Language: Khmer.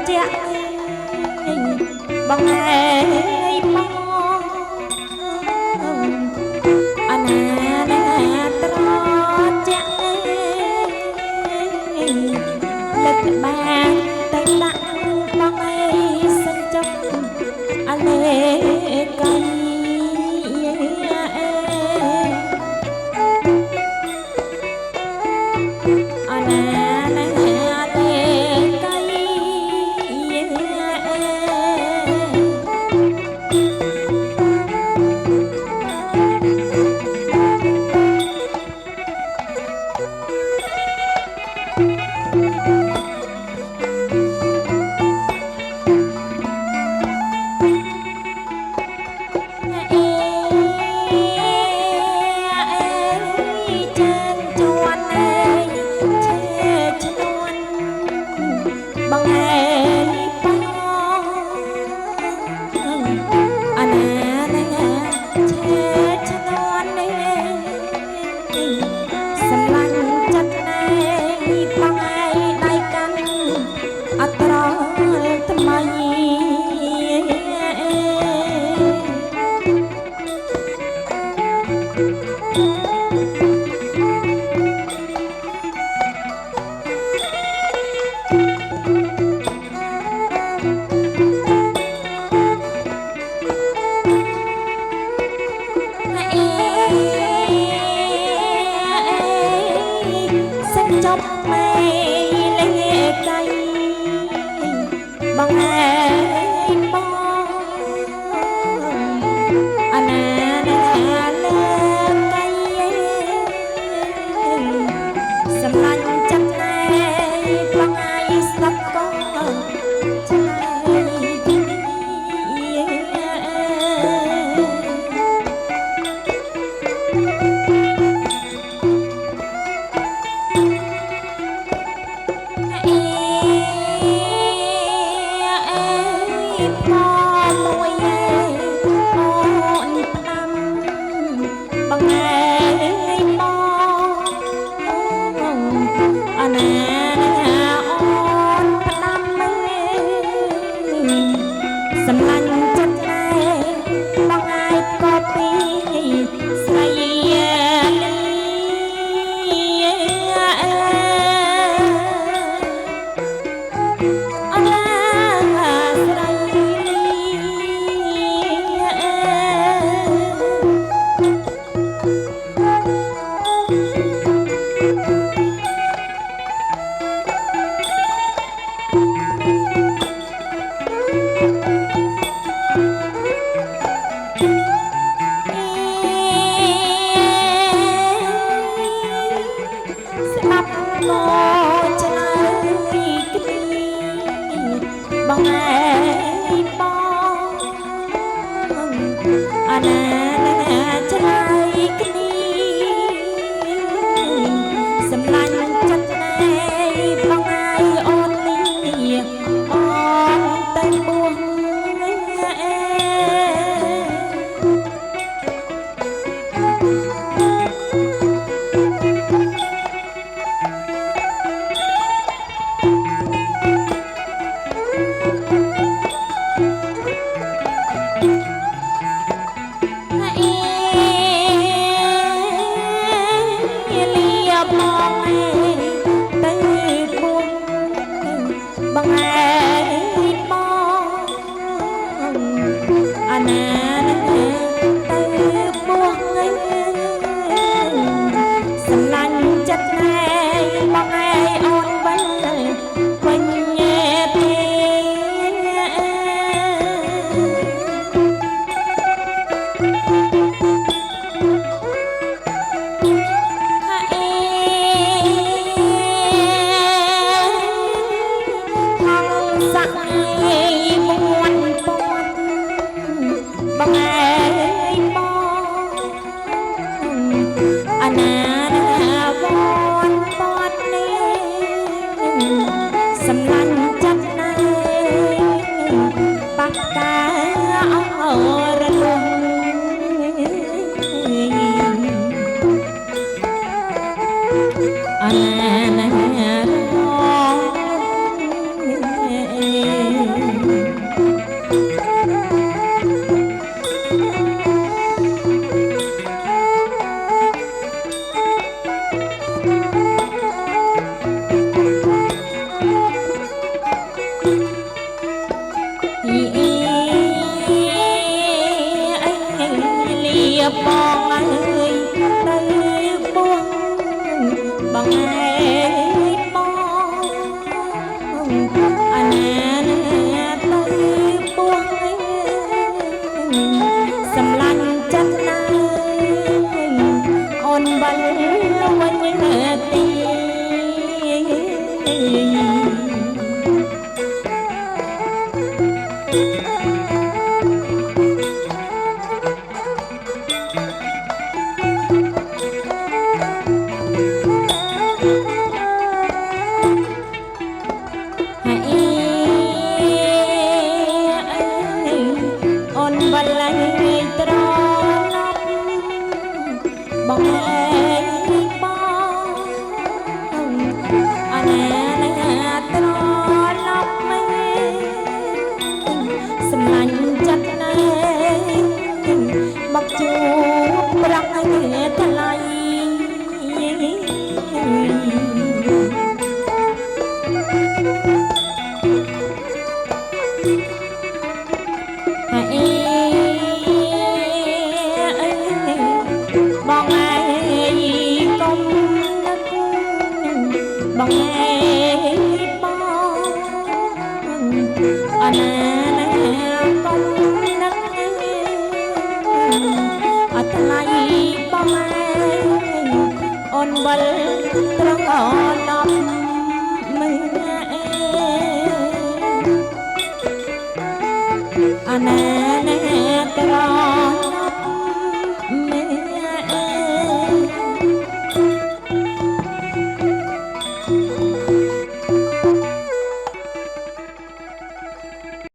ជាក់បងឯងបងអណាណាត្រជាក់លើកបានតែដាក់បងឯងសិនចុះអលេកៃអណាចប់មេលេកៃបងឯងបងអណាណាលេកៃសម្លាញ់ចិត្តណែបងឯងស្ដាប់ក៏ឆ្លើយសម្លាញ់ចិត្តណែបងឯងក៏ពីស្រីអណាស្រីស្ដាប់ក៏ឆ្លើយគ្នាបងឯងបងអណាណាឆ្លើយគ្នាសម្លាញ់ចិត្តណែបងឯងអូននេះអូនតែបួងបងឯងបងអណាណាទៅបួងសម្លាញ់ចិត្តណែបងឯងអូនវិញវិញទេសាក់ឯងមួនពត់បងឯងបងអណាណាវនពត់នេះសម្លាញ់ចិត្តណែបាក់តាអរលំអណាណា វិញទី អូនបល័យត្រឡប់បងអើយបងអណាត្រឡប់មកសម្លាញ់ចិត្តណែមកជួបប្រាក់ឲ្យថ្លៃ បងឯងកុំនឹកបងឯ